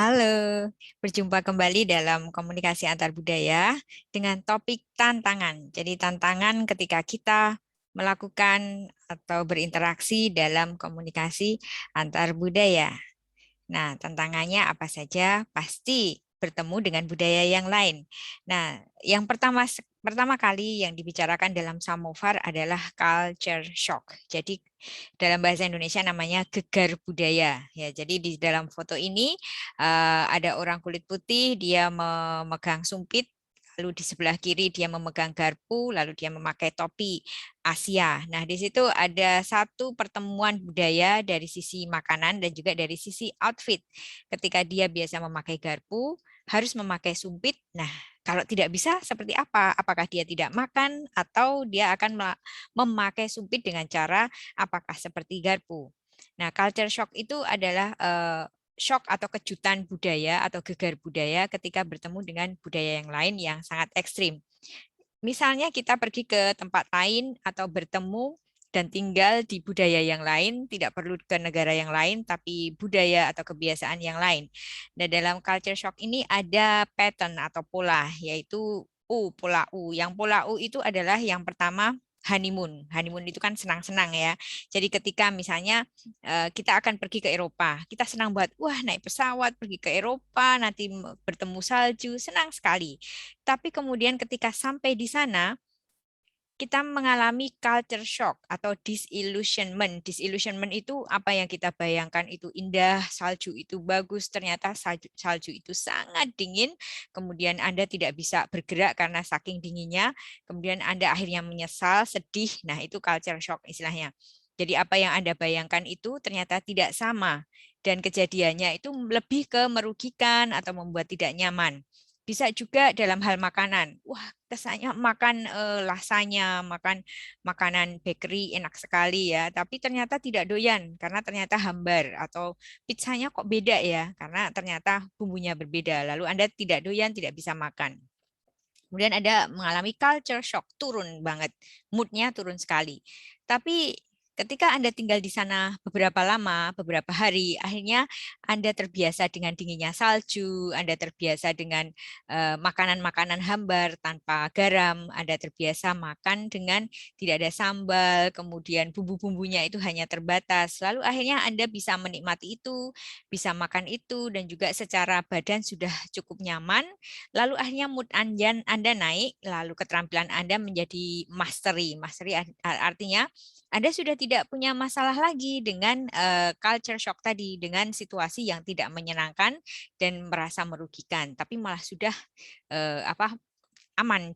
Halo, berjumpa kembali dalam komunikasi antar budaya dengan topik tantangan. Jadi tantangan ketika kita melakukan atau berinteraksi dalam komunikasi antar budaya. Nah, tantangannya apa saja? Pasti bertemu dengan budaya yang lain. Nah, yang pertama kali yang dibicarakan dalam Samovar adalah culture shock. Jadi dalam bahasa Indonesia namanya gegar budaya. Ya, jadi di dalam foto ini ada orang kulit putih, dia memegang sumpit. Lalu di sebelah kiri dia memegang garpu, lalu dia memakai topi Asia. Nah, di situ ada satu pertemuan budaya dari sisi makanan dan juga dari sisi outfit. Ketika dia biasa memakai garpu, harus memakai sumpit. Nah, kalau tidak bisa seperti apa? Apakah dia tidak makan atau dia akan memakai sumpit dengan cara apakah seperti garpu? Nah, culture shock itu adalah shock atau kejutan budaya atau gegar budaya ketika bertemu dengan budaya yang lain yang sangat ekstrim. Misalnya kita pergi ke tempat lain atau bertemu dan tinggal di budaya yang lain, tidak perlu ke negara yang lain, tapi budaya atau kebiasaan yang lain. Dan dalam culture shock ini ada pattern atau pola, yaitu pola U. Yang pola U itu adalah yang pertama honeymoon. Honeymoon itu kan senang-senang ya. Jadi ketika misalnya kita akan pergi ke Eropa, kita senang banget, wah naik pesawat pergi ke Eropa, nanti bertemu salju, senang sekali. Tapi kemudian ketika sampai di sana, kita mengalami culture shock atau disillusionment. Disillusionment itu apa yang kita bayangkan itu indah, salju itu bagus, ternyata salju itu sangat dingin, kemudian Anda tidak bisa bergerak karena saking dinginnya, kemudian Anda akhirnya menyesal, sedih, nah itu culture shock istilahnya. Jadi apa yang Anda bayangkan itu ternyata tidak sama, dan kejadiannya itu lebih ke merugikan atau membuat tidak nyaman. Bisa juga dalam hal makanan. Wah, kesannya makan lasanya, makan makanan bakery enak sekali ya, tapi ternyata tidak doyan karena ternyata hambar atau pizzanya kok beda ya, karena ternyata bumbunya berbeda. Lalu Anda tidak doyan, tidak bisa makan. Kemudian ada mengalami culture shock, turun banget, moodnya turun sekali. Tapi ketika Anda tinggal di sana beberapa lama, beberapa hari, akhirnya Anda terbiasa dengan dinginnya salju, Anda terbiasa dengan makanan-makanan hambar tanpa garam, Anda terbiasa makan dengan tidak ada sambal, kemudian bumbu-bumbunya itu hanya terbatas. Lalu akhirnya Anda bisa menikmati itu, bisa makan itu, dan juga secara badan sudah cukup nyaman. Lalu akhirnya mood Anda naik, lalu keterampilan Anda menjadi mastery. Mastery artinya Anda sudah tidak punya masalah lagi dengan culture shock tadi, dengan situasi yang tidak menyenangkan dan merasa merugikan, tapi malah sudah aman,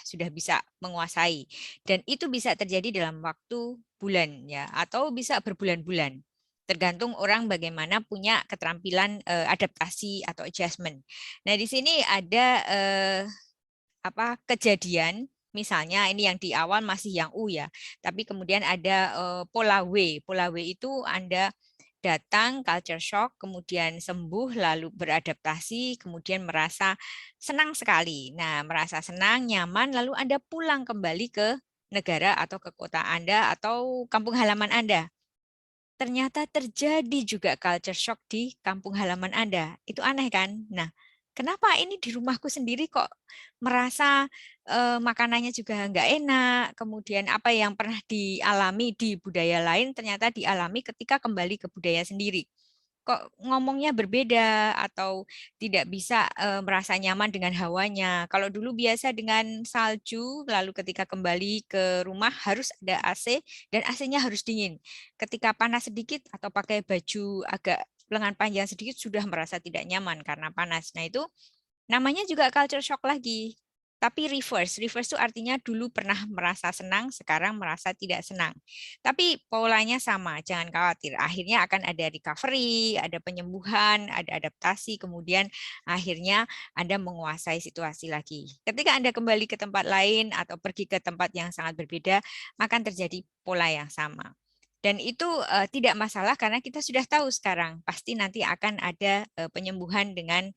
sudah bisa menguasai. Dan itu bisa terjadi dalam waktu bulan ya, atau bisa berbulan-bulan. Tergantung orang bagaimana punya keterampilan adaptasi atau adjustment. Nah, di sini ada kejadian, misalnya ini yang di awal masih yang U ya, tapi kemudian ada pola W. Pola W itu Anda datang culture shock, kemudian sembuh, lalu beradaptasi, kemudian merasa senang sekali. Nah, merasa senang, nyaman, lalu Anda pulang kembali ke negara atau ke kota Anda atau kampung halaman Anda. Ternyata terjadi juga culture shock di kampung halaman Anda. Itu aneh kan? Nah, kenapa ini di rumahku sendiri kok merasa makanannya juga nggak enak, kemudian apa yang pernah dialami di budaya lain ternyata dialami ketika kembali ke budaya sendiri. Kok ngomongnya berbeda atau tidak bisa merasa nyaman dengan hawanya. Kalau dulu biasa dengan salju, lalu ketika kembali ke rumah harus ada AC dan AC-nya harus dingin. Ketika panas sedikit atau pakai baju agak lengan panjang sedikit sudah merasa tidak nyaman karena panas. Nah, itu namanya juga culture shock lagi. Tapi reverse. Reverse itu artinya dulu pernah merasa senang, sekarang merasa tidak senang. Tapi polanya sama, jangan khawatir. Akhirnya akan ada recovery, ada penyembuhan, ada adaptasi, kemudian akhirnya Anda menguasai situasi lagi. Ketika Anda kembali ke tempat lain atau pergi ke tempat yang sangat berbeda, akan terjadi pola yang sama. Dan itu tidak masalah karena kita sudah tahu sekarang, pasti nanti akan ada penyembuhan dengan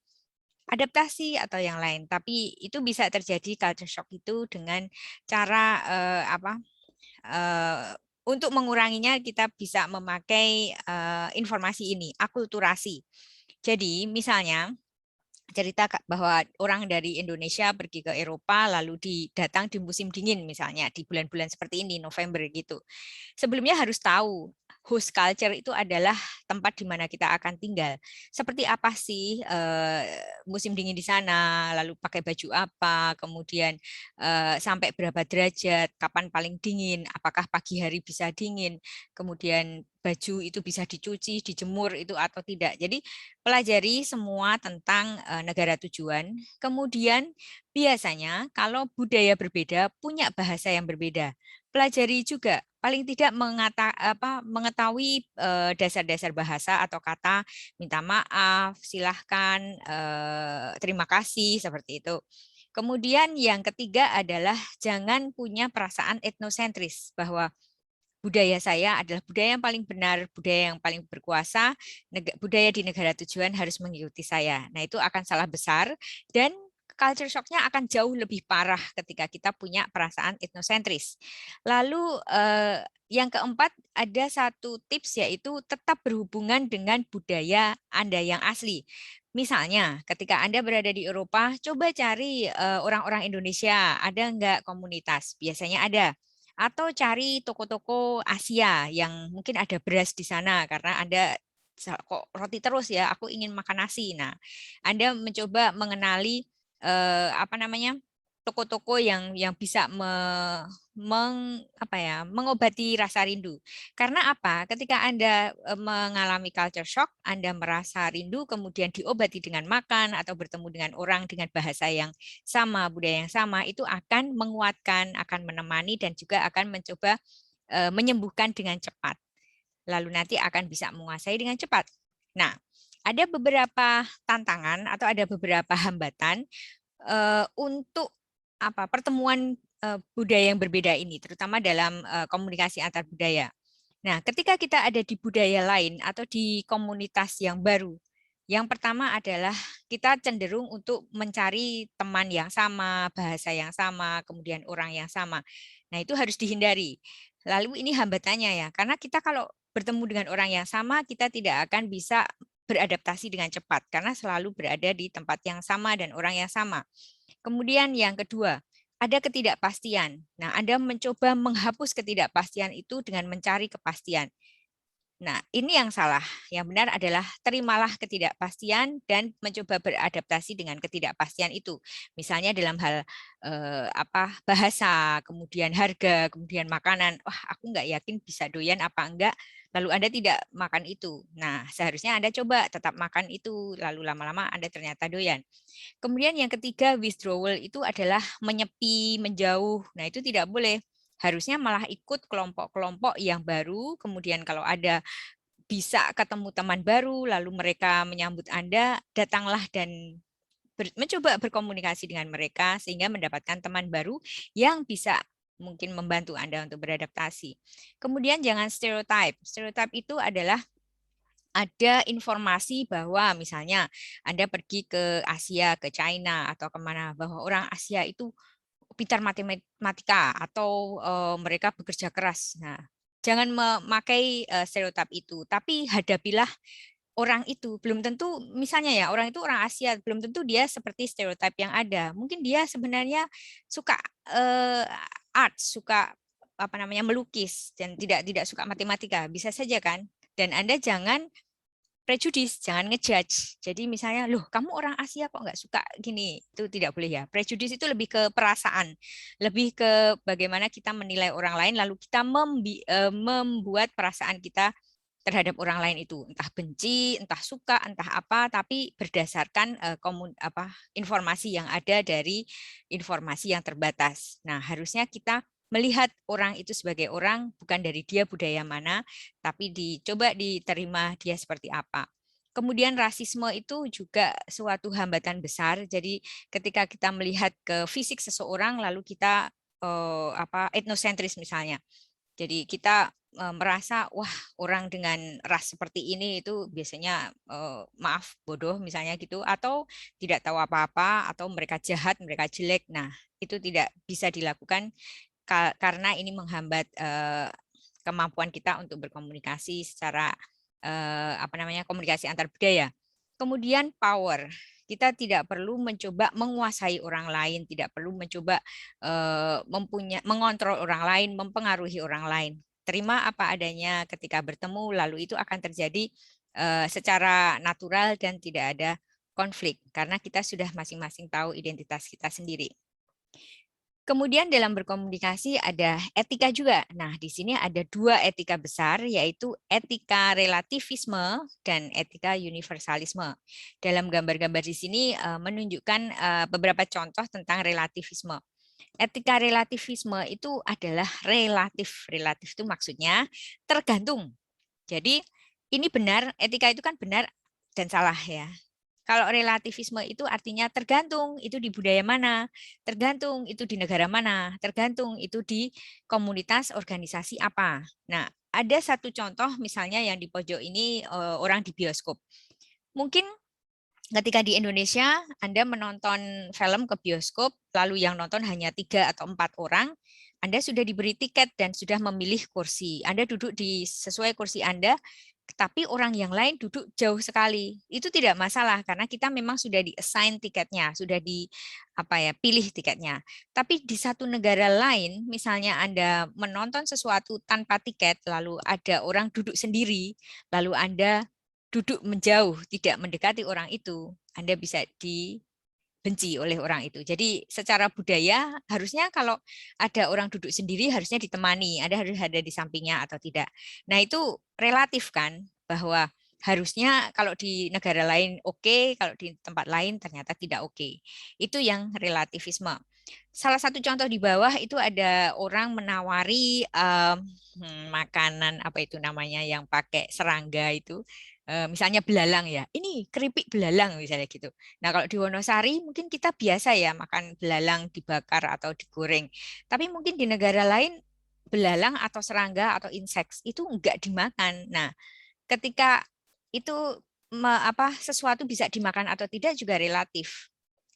adaptasi atau yang lain. Tapi itu bisa terjadi culture shock itu dengan cara untuk menguranginya kita bisa memakai informasi ini, akulturasi. Jadi misalnya cerita bahwa orang dari Indonesia pergi ke Eropa lalu datang di musim dingin misalnya di bulan-bulan seperti ini November gitu. Sebelumnya harus tahu host culture itu adalah tempat di mana kita akan tinggal. Seperti apa sih musim dingin di sana, lalu pakai baju apa, kemudian sampai berapa derajat, kapan paling dingin, apakah pagi hari bisa dingin, kemudian baju itu bisa dicuci, dijemur itu atau tidak. Jadi pelajari semua tentang negara tujuan. Kemudian biasanya kalau budaya berbeda punya bahasa yang berbeda. Pelajari juga paling tidak mengetahui dasar-dasar bahasa atau kata minta maaf, silahkan, terima kasih seperti itu. Kemudian yang ketiga adalah jangan punya perasaan etnosentris bahwa budaya saya adalah budaya yang paling benar, budaya yang paling berkuasa, budaya di negara tujuan harus mengikuti saya. Nah, itu akan salah besar dan culture shock-nya akan jauh lebih parah ketika kita punya perasaan etnosentris. Lalu yang keempat ada satu tips yaitu tetap berhubungan dengan budaya Anda yang asli. Misalnya, ketika Anda berada di Eropa, coba cari orang-orang Indonesia, ada nggak komunitas? Biasanya ada atau cari toko-toko Asia yang mungkin ada beras di sana karena Anda kok roti terus ya, aku ingin makan nasi. Nah, Anda mencoba mengenali apa namanya? Toko-toko yang bisa mengobati rasa rindu. Karena apa? Ketika Anda mengalami culture shock, Anda merasa rindu, kemudian diobati dengan makan atau bertemu dengan orang dengan bahasa yang sama, budaya yang sama, itu akan menguatkan, akan menemani, dan juga akan mencoba menyembuhkan dengan cepat. Lalu nanti akan bisa menguasai dengan cepat. Nah, ada beberapa tantangan atau ada beberapa hambatan untuk pertemuan budaya yang berbeda ini, terutama dalam komunikasi antar budaya. Nah, ketika kita ada di budaya lain atau di komunitas yang baru, yang pertama adalah kita cenderung untuk mencari teman yang sama, bahasa yang sama, kemudian orang yang sama. Nah, itu harus dihindari. Lalu ini hambatannya ya, karena kita kalau bertemu dengan orang yang sama, kita tidak akan bisa beradaptasi dengan cepat karena selalu berada di tempat yang sama dan orang yang sama. Kemudian yang kedua, ada ketidakpastian. Nah, Anda mencoba menghapus ketidakpastian itu dengan mencari kepastian. Nah, ini yang salah. Yang benar adalah terimalah ketidakpastian dan mencoba beradaptasi dengan ketidakpastian itu. Misalnya dalam hal bahasa, kemudian harga, kemudian makanan. Wah, aku nggak yakin bisa doyan apa enggak. Lalu Anda tidak makan itu. Nah, seharusnya Anda coba tetap makan itu. Lalu lama-lama Anda ternyata doyan. Kemudian yang ketiga, withdrawal itu adalah menyepi, menjauh. Nah, itu tidak boleh. Harusnya malah ikut kelompok-kelompok yang baru, kemudian kalau ada bisa ketemu teman baru, lalu mereka menyambut Anda, datanglah dan mencoba berkomunikasi dengan mereka sehingga mendapatkan teman baru yang bisa mungkin membantu Anda untuk beradaptasi. Kemudian jangan stereotype. Stereotype itu adalah ada informasi bahwa misalnya Anda pergi ke Asia, ke China, atau kemana, bahwa orang Asia itu pintar matematika atau mereka bekerja keras. Nah, jangan memakai stereotip itu, tapi hadapilah orang itu. Belum tentu, misalnya ya, orang itu orang Asia, belum tentu dia seperti stereotip yang ada. Mungkin dia sebenarnya suka art, suka melukis dan tidak suka matematika, bisa saja kan? Dan Anda jangan prejudis, jangan ngejudge. Jadi misalnya, loh kamu orang Asia kok nggak suka gini, itu tidak boleh ya. Prejudis itu lebih ke perasaan, lebih ke bagaimana kita menilai orang lain, lalu kita membuat perasaan kita terhadap orang lain itu, entah benci, entah suka, entah apa, tapi berdasarkan informasi yang ada dari informasi yang terbatas. Nah, harusnya kita melihat orang itu sebagai orang, bukan dari dia budaya mana, tapi dicoba diterima dia seperti apa. Kemudian rasisme itu juga suatu hambatan besar. Jadi ketika kita melihat ke fisik seseorang, lalu kita etnosentris misalnya. Jadi kita merasa wah orang dengan ras seperti ini itu biasanya maaf bodoh misalnya gitu, atau tidak tahu apa-apa, atau mereka jahat, mereka jelek. Nah, itu tidak bisa dilakukan karena ini menghambat kemampuan kita untuk berkomunikasi secara komunikasi antar budaya. Kemudian power. Kita tidak perlu mencoba menguasai orang lain, tidak perlu mencoba mengontrol orang lain, mempengaruhi orang lain. Terima apa adanya ketika bertemu, lalu itu akan terjadi secara natural dan tidak ada konflik karena kita sudah masing-masing tahu identitas kita sendiri. Kemudian dalam berkomunikasi ada etika juga. Nah, di sini ada dua etika besar, yaitu etika relativisme dan etika universalisme. Dalam gambar-gambar di sini menunjukkan beberapa contoh tentang relativisme. Etika relativisme itu adalah relatif. Relatif itu maksudnya tergantung. Jadi ini benar, etika itu kan benar dan salah ya. Kalau relativisme itu artinya tergantung itu di budaya mana, tergantung itu di negara mana, tergantung itu di komunitas organisasi apa. Nah, ada satu contoh misalnya yang di pojok ini orang di bioskop. Mungkin ketika di Indonesia Anda menonton film ke bioskop, lalu yang nonton hanya 3 atau 4 orang, Anda sudah diberi tiket dan sudah memilih kursi. Anda duduk di sesuai kursi Anda, tapi orang yang lain duduk jauh sekali. Itu tidak masalah karena kita memang sudah di-assign tiketnya, sudah pilih tiketnya. Tapi di satu negara lain, misalnya Anda menonton sesuatu tanpa tiket, lalu ada orang duduk sendiri, lalu Anda duduk menjauh, tidak mendekati orang itu, Anda bisa dibenci oleh orang itu. Jadi secara budaya harusnya kalau ada orang duduk sendiri harusnya ditemani, Anda harus ada di sampingnya atau tidak. Nah itu relatif kan, bahwa harusnya kalau di negara lain oke, kalau di tempat lain ternyata tidak oke. Itu yang relativisme. Salah satu contoh di bawah itu ada orang menawari makanan apa itu namanya yang pakai serangga itu. Misalnya belalang ya, ini keripik belalang misalnya gitu. Nah kalau di Wonosari mungkin kita biasa ya makan belalang dibakar atau digoreng. Tapi mungkin di negara lain belalang atau serangga atau inseks itu enggak dimakan. Nah ketika itu sesuatu bisa dimakan atau tidak juga relatif.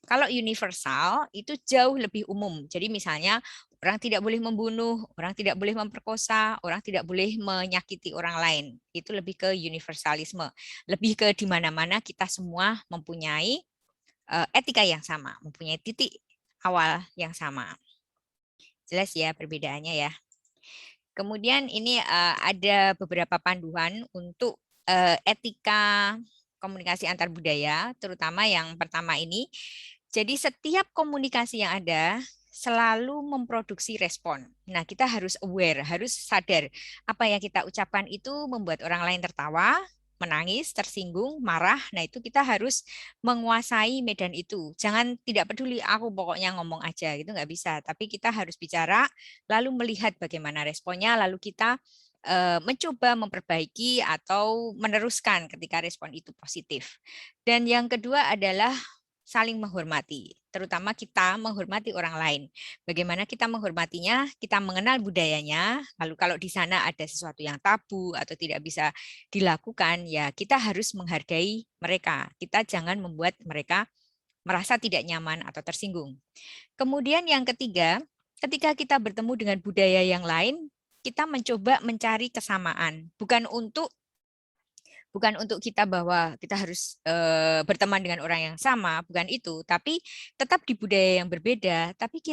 Kalau universal itu jauh lebih umum. Jadi misalnya orang tidak boleh membunuh, orang tidak boleh memperkosa, orang tidak boleh menyakiti orang lain. Itu lebih ke universalisme. Lebih ke di mana-mana kita semua mempunyai etika yang sama, mempunyai titik awal yang sama. Jelas ya perbedaannya ya. Kemudian ini ada beberapa panduan untuk etika komunikasi antar budaya, terutama yang pertama ini. Jadi setiap komunikasi yang ada selalu memproduksi respon. Nah, kita harus aware, harus sadar apa yang kita ucapkan itu membuat orang lain tertawa, menangis, tersinggung, marah. Nah, itu kita harus menguasai medan itu. Jangan tidak peduli aku pokoknya ngomong aja gitu nggak bisa. Tapi kita harus bicara, lalu melihat bagaimana responnya, lalu kita mencoba memperbaiki atau meneruskan ketika respon itu positif. Dan yang kedua adalah saling menghormati, terutama kita menghormati orang lain. Bagaimana kita menghormatinya? Kita mengenal budayanya, lalu kalau di sana ada sesuatu yang tabu atau tidak bisa dilakukan, ya kita harus menghargai mereka. Kita jangan membuat mereka merasa tidak nyaman atau tersinggung. Kemudian yang ketiga, ketika kita bertemu dengan budaya yang lain, kita mencoba mencari kesamaan, bukan untuk kita bahwa kita harus berteman dengan orang yang sama, bukan itu, tapi tetap di budaya yang berbeda, tapi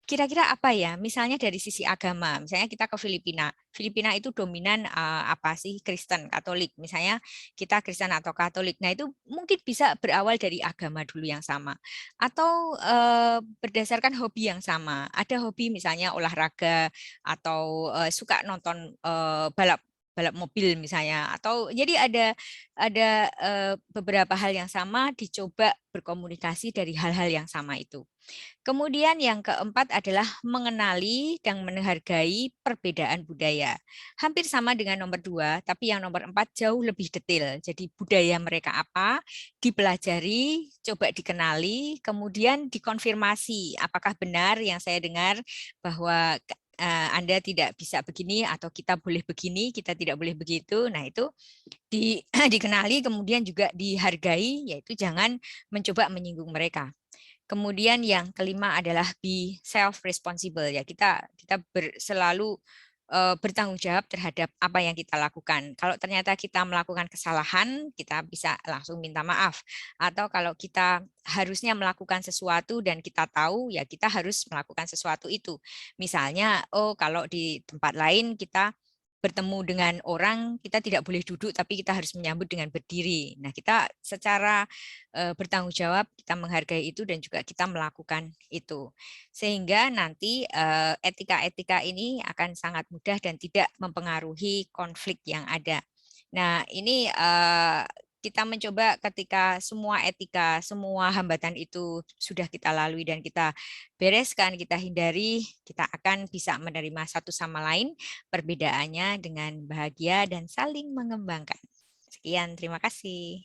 kira-kira apa ya? Misalnya dari sisi agama, misalnya kita ke Filipina. Filipina itu dominan apa sih? Kristen, Katolik. Misalnya kita Kristen atau Katolik. Nah, itu mungkin bisa berawal dari agama dulu yang sama atau berdasarkan hobi yang sama. Ada hobi misalnya olahraga atau suka nonton balap balap mobil misalnya atau jadi ada beberapa hal yang sama dicoba berkomunikasi dari hal-hal yang sama itu. Kemudian yang keempat adalah mengenali dan menghargai perbedaan budaya. Hampir sama dengan nomor 2, tapi yang nomor 4 jauh lebih detail. Jadi budaya mereka apa, dipelajari, coba dikenali, kemudian dikonfirmasi apakah benar yang saya dengar bahwa Anda tidak bisa begini atau kita boleh begini, kita tidak boleh begitu. Nah, itu dikenali kemudian juga dihargai, yaitu jangan mencoba menyinggung mereka. Kemudian yang kelima adalah be self responsible ya, kita selalu bertanggung jawab terhadap apa yang kita lakukan. Kalau ternyata kita melakukan kesalahan, kita bisa langsung minta maaf. Atau kalau kita harusnya melakukan sesuatu dan kita tahu, ya kita harus melakukan sesuatu itu. Misalnya, oh kalau di tempat lain kita bertemu dengan orang, kita tidak boleh duduk, tapi kita harus menyambut dengan berdiri. Nah, kita secara bertanggung jawab, kita menghargai itu dan juga kita melakukan itu. Sehingga nanti etika-etika ini akan sangat mudah dan tidak mempengaruhi konflik yang ada. Nah, ini kita mencoba ketika semua etika, semua hambatan itu sudah kita lalui dan kita bereskan, kita hindari, kita akan bisa menerima satu sama lain perbedaannya dengan bahagia dan saling mengembangkan. Sekian, terima kasih.